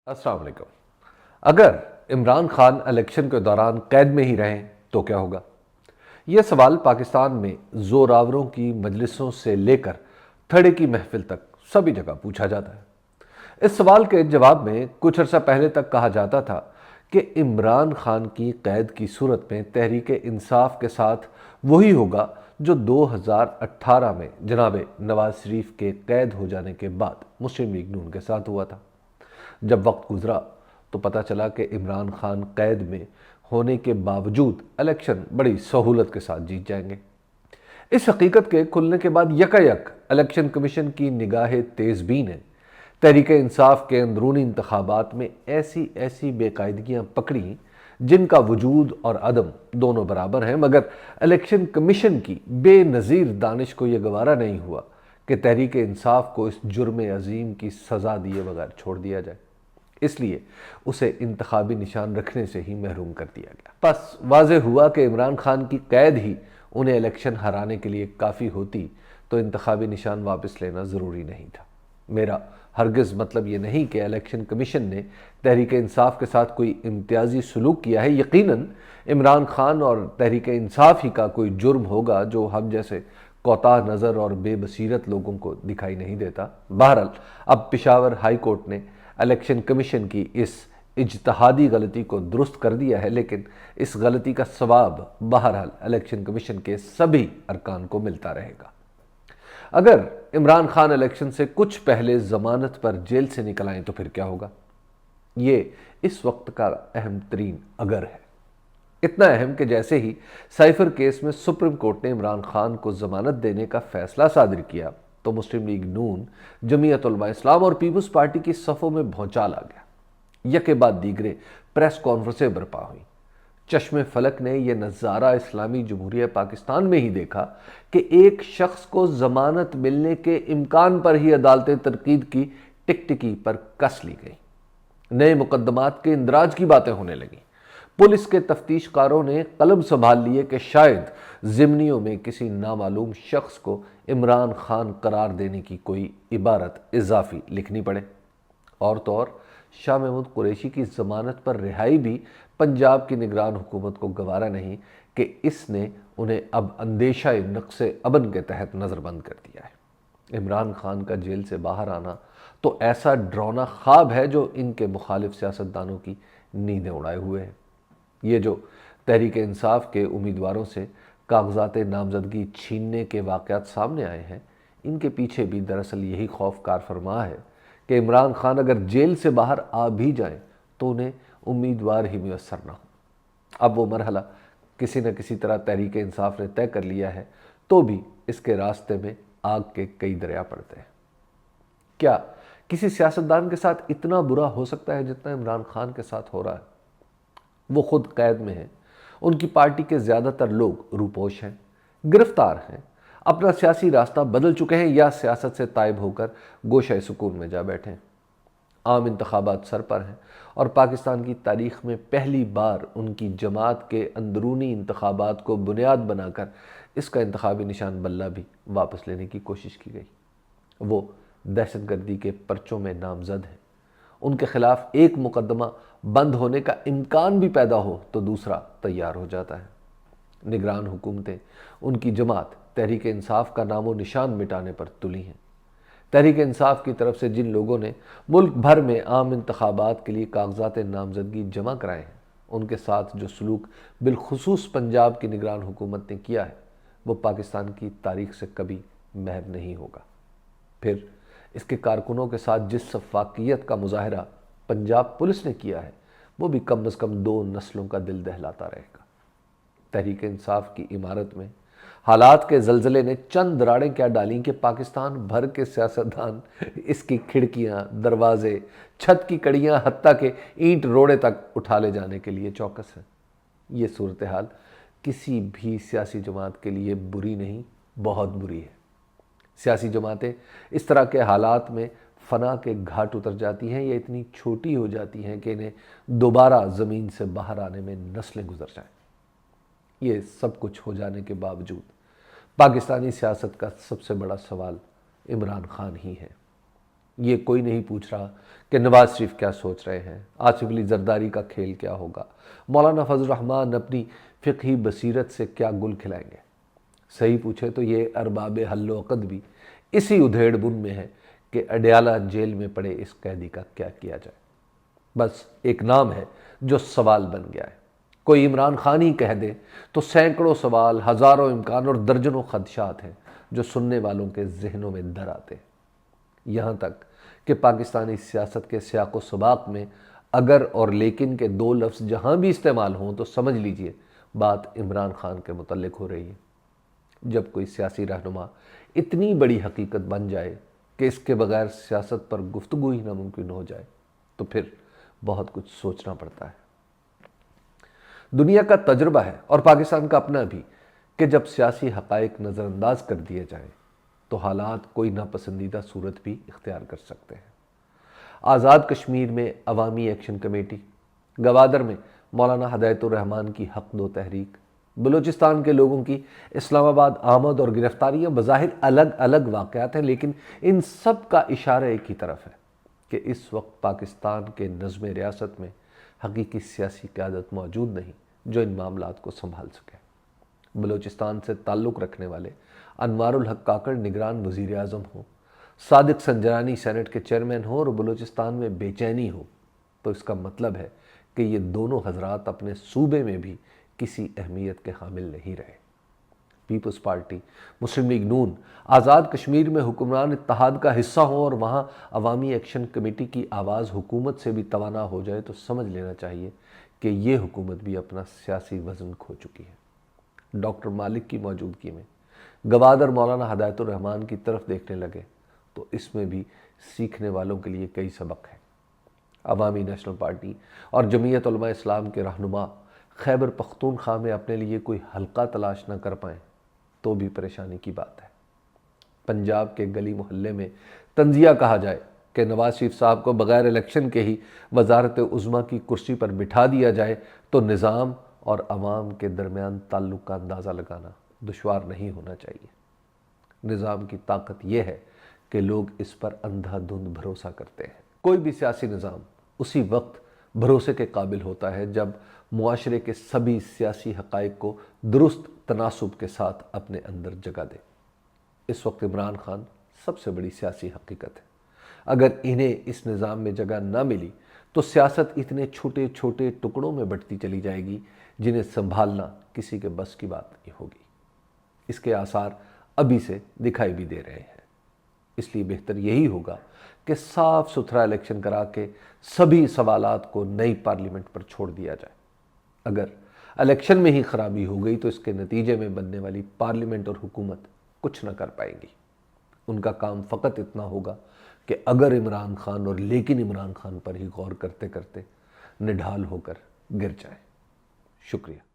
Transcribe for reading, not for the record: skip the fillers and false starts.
अस्सलाम वालेकुम। अगर इमरान खान इलेक्शन के दौरान कैद में ही रहें तो क्या होगा? यह सवाल पाकिस्तान में जोरावरों की मजलिसों से लेकर थड़े की महफिल तक सभी जगह पूछा जाता है। इस सवाल के जवाब में कुछ अरसा पहले तक कहा जाता था कि इमरान खान की कैद की सूरत में तहरीक इंसाफ के साथ वही होगा जो 2018 में जनाब नवाज शरीफ के कैद हो जाने के बाद मुस्लिम लीग नून के साथ हुआ था। जब वक्त गुजरा तो पता चला कि इमरान खान कैद में होने के बावजूद इलेक्शन बड़ी सहूलत के साथ जीत जाएंगे। इस हकीकत के खुलने के बाद यकायक इलेक्शन कमीशन की निगाहें तेज़बीन है। तहरीक इंसाफ के अंदरूनी इंतखाबात में ऐसी ऐसी बेकायदगियाँ पकड़ी जिनका वजूद और अदम दोनों बराबर हैं, मगर इलेक्शन कमीशन की बेनज़ीर दानिश को यह गवारा नहीं हुआ कि तहरीक इंसाफ को इस जुर्म अजीम की सज़ा दिए बगैर छोड़ दिया जाए। इसलिए उसे इंतखाबी निशान रखने से ही महरूम कर दिया गया। बस वाज़ेह हुआ कि इमरान खान की कैद ही उन्हें इलेक्शन हराने के लिए काफ़ी होती तो इंतखाबी निशान वापस लेना ज़रूरी नहीं था। मेरा हरगिज़ मतलब ये नहीं कि इलेक्शन कमीशन ने तहरीक इंसाफ के साथ कोई इम्तियाजी सलूक किया है। यकीनन इमरान खान और तहरीक इंसाफ ही का कोई जुर्म होगा जो हम जैसे कोताह नज़र और बेबसीरत लोगों को दिखाई नहीं देता। बहरहाल अब पेशावर हाई कोर्ट ने इलेक्शन कमीशन की इस इज्तहादी गलती को दुरुस्त कर दिया है, लेकिन इस गलती का सवाब बहरहाल इलेक्शन कमीशन के सभी अरकान को मिलता रहेगा। अगर इमरान खान इलेक्शन से कुछ पहले जमानत पर जेल से निकल आए तो फिर क्या होगा? ये इस वक्त का अहम तरीन अगर है। इतना अहम कि जैसे ही साइफर केस में सुप्रीम कोर्ट ने इमरान खान को जमानत देने का फैसला सादिर किया तो मुस्लिम लीग नून, जमीयत उलमा इस्लाम और पीपल्स पार्टी की सफ़ों में भौचाल आ गया। यके बाद दीगरे प्रेस कॉन्फ्रेंसें बर्पा हुई। चश्मे फलक ने यह नज़ारा इस्लामी जमहूरिया पाकिस्तान में ही देखा कि एक शख्स को जमानत मिलने के इम्कान पर ही अदालतें तरकीद की टिकटिकी पर कस ली गई। नए मुकदमात के इंदराज की बातें होने लगी। पुलिस के तफ्तीशकारों ने कलम संभाल लिए कि शायद ज़िमनियों में किसी नामालूम शख्स को इमरान खान करार देने की कोई इबारत इजाफी लिखनी पड़े। और तो और शाह महमूद कुरैशी की ज़मानत पर रिहाई भी पंजाब की निगरान हुकूमत को गवारा नहीं कि इसने उन्हें अब अंदेशा नक्शे अबन के तहत नज़रबंद कर दिया है। इमरान खान का जेल से बाहर आना तो ऐसा डरावना ख्वाब है जो इनके मुखालिफ सियासतदानों की नींदें उड़ाए हुए है। ये जो तहरीक इंसाफ के उम्मीदवारों से कागजात नामजदगी छीनने के वाक़यात सामने आए हैं, इनके पीछे भी दरअसल यही खौफ कार फरमा है कि इमरान खान अगर जेल से बाहर आ भी जाएं तो उन्हें उम्मीदवार ही मुयस्सर ना हो। अब वो मरहला किसी न किसी तरह तहरीक इंसाफ ने तय कर लिया है, तो भी इसके रास्ते में आग के कई दरिया पड़ते हैं। क्या किसी सियासतदान के साथ इतना बुरा हो सकता है जितना इमरान खान के साथ हो रहा है? वो खुद कैद में हैं, उनकी पार्टी के ज़्यादातर लोग रूपोश हैं, गिरफ्तार हैं, अपना सियासी रास्ता बदल चुके हैं या सियासत से तायब होकर गोशे सुकून में जा बैठे हैं। आम इंतखाबात सर पर हैं और पाकिस्तान की तारीख में पहली बार उनकी जमात के अंदरूनी इंतखाबात को बुनियाद बनाकर इसका इंतखाबी निशान बल्ला भी वापस लेने की कोशिश की गई। वो दहशतगर्दी के पर्चों में नामजद हैं। उनके खिलाफ एक मुकदमा बंद होने का इम्कान भी पैदा हो तो दूसरा तैयार हो जाता है। निगरान हुकूमतें, उनकी जमात तहरीक इंसाफ का नामो निशान मिटाने पर तुली हैं। तहरीक इंसाफ की तरफ से जिन लोगों ने मुल्क भर में आम इंतखाबात के लिए कागजात नामजदगी जमा कराए हैं, उनके साथ जो सलूक बिलखुसूस पंजाब की निगरान हुकूमत ने किया है वो पाकिस्तान की तारीख से कभी महव नहीं होगा। फिर इसके कारकुनों के साथ जिस शफ़ाक़ियत का मुजाहरा पंजाब पुलिस ने किया है वो भी कम अज़ कम 2 नस्लों का दिल दहलाता रहेगा। तहरीक इंसाफ की इमारत में हालात के जलजले ने चंद दरारें क्या डाली कि पाकिस्तान भर के सियासतदान इसकी खिड़कियां, दरवाजे, छत की कड़ियां, हत्ता के ईंट रोड़े तक उठा ले जाने के लिए चौकस हैं। ये सूरत हाल किसी भी सियासी जमात के लिए बुरी नहीं, बहुत बुरी है। सियासी जमातें इस तरह के हालात में फना के घाट उतर जाती हैं या इतनी छोटी हो जाती हैं कि इन्हें दोबारा ज़मीन से बाहर आने में नस्लें गुजर जाएं। ये सब कुछ हो जाने के बावजूद पाकिस्तानी सियासत का सबसे बड़ा सवाल इमरान खान ही है। یہ کوئی نہیں پوچھ رہا کہ نواز شریف کیا سوچ رہے ہیں، آصف علی زرداری کا کھیل کیا ہوگا، مولانا فضل الرحمان اپنی فقہی بصیرت سے کیا گل کھلائیں گے۔ صحیح پوچھے تو یہ ارباب حل و عقد بھی اسی ادھیڑ بن میں ہے کہ اڈیالہ جیل میں پڑے اس قیدی کا کیا کیا جائے۔ بس ایک نام ہے جو سوال بن گیا ہے۔ کوئی عمران خان ہی کہہ دے تو سینکڑوں سوال، ہزاروں امکان اور درجنوں خدشات ہیں جو سننے والوں کے ذہنوں میں در آتے ہیں۔ یہاں تک کہ پاکستانی سیاست کے سیاق و سباق میں اگر اور لیکن کے دو لفظ جہاں بھی استعمال ہوں تو سمجھ لیجئے بات عمران خان کے متعلق ہو رہی ہے۔ جب کوئی سیاسی رہنما اتنی بڑی حقیقت بن جائے کہ اس کے بغیر سیاست پر گفتگو ہی ناممکن ہو جائے تو پھر بہت کچھ سوچنا پڑتا ہے۔ دنیا کا تجربہ ہے اور پاکستان کا اپنا بھی کہ جب سیاسی حقائق نظر انداز کر دیے جائیں تو حالات کوئی ناپسندیدہ صورت بھی اختیار کر سکتے ہیں۔ آزاد کشمیر میں عوامی ایکشن کمیٹی، گوادر میں مولانا ہدایت الرحمان کی حق دو تحریک، بلوچستان کے لوگوں کی اسلام آباد آمد اور گرفتاریاں بظاہر الگ الگ واقعات ہیں، لیکن ان سب کا اشارہ ایک ہی طرف ہے کہ اس وقت پاکستان کے نظم ریاست میں حقیقی سیاسی قیادت موجود نہیں جو ان معاملات کو سنبھال سکے۔ بلوچستان سے تعلق رکھنے والے انوار الحق کاکڑ نگران وزیر اعظم ہوں، صادق سنجرانی سینٹ کے چیئرمین ہوں اور بلوچستان میں بے چینی ہو، تو اس کا مطلب ہے کہ یہ دونوں حضرات اپنے صوبے میں بھی کسی اہمیت کے حامل نہیں رہے۔ پیپلز پارٹی، مسلم لیگ نون آزاد کشمیر میں حکمران اتحاد کا حصہ ہوں اور وہاں عوامی ایکشن کمیٹی کی آواز حکومت سے بھی توانا ہو جائے تو سمجھ لینا چاہیے کہ یہ حکومت بھی اپنا سیاسی وزن کھو چکی ہے۔ ڈاکٹر مالک کی موجودگی میں گوادر مولانا ہدایت الرحمان کی طرف دیکھنے لگے تو اس میں بھی سیکھنے والوں کے لیے کئی سبق ہیں۔ عوامی نیشنل پارٹی اور جمعیت علماء اسلام کے رہنما خیبر پختونخوا میں اپنے لیے کوئی حلقہ تلاش نہ کر پائیں تو بھی پریشانی کی بات ہے۔ پنجاب کے گلی محلے میں تنزیہ کہا جائے کہ نواز شریف صاحب کو بغیر الیکشن کے ہی وزارت عظمیٰ کی کرسی پر بٹھا دیا جائے تو نظام اور عوام کے درمیان تعلق کا اندازہ لگانا دشوار نہیں ہونا چاہیے۔ نظام کی طاقت یہ ہے کہ لوگ اس پر اندھا دھند بھروسہ کرتے ہیں۔ کوئی بھی سیاسی نظام اسی وقت بھروسے کے قابل ہوتا ہے جب معاشرے کے سبھی سیاسی حقائق کو درست تناسب کے ساتھ اپنے اندر جگہ دے۔ اس وقت عمران خان سب سے بڑی سیاسی حقیقت ہے۔ اگر انہیں اس نظام میں جگہ نہ ملی تو سیاست اتنے چھوٹے چھوٹے ٹکڑوں میں بٹتی چلی جائے گی جنہیں سنبھالنا کسی کے بس کی بات نہیں ہوگی۔ اس کے آثار ابھی سے دکھائی بھی دے رہے ہیں۔ اس لیے بہتر یہی ہوگا کہ صاف ستھرا الیکشن کرا کے سبھی سوالات کو نئی پارلیمنٹ پر چھوڑ دیا جائے۔ اگر الیکشن میں ہی خرابی ہو گئی تو اس کے نتیجے میں بننے والی پارلیمنٹ اور حکومت کچھ نہ کر پائیں گی۔ ان کا کام فقط اتنا ہوگا کہ اگر عمران خان اور لیکن عمران خان پر ہی غور کرتے کرتے نڈھال ہو کر گر جائیں۔ شکریہ۔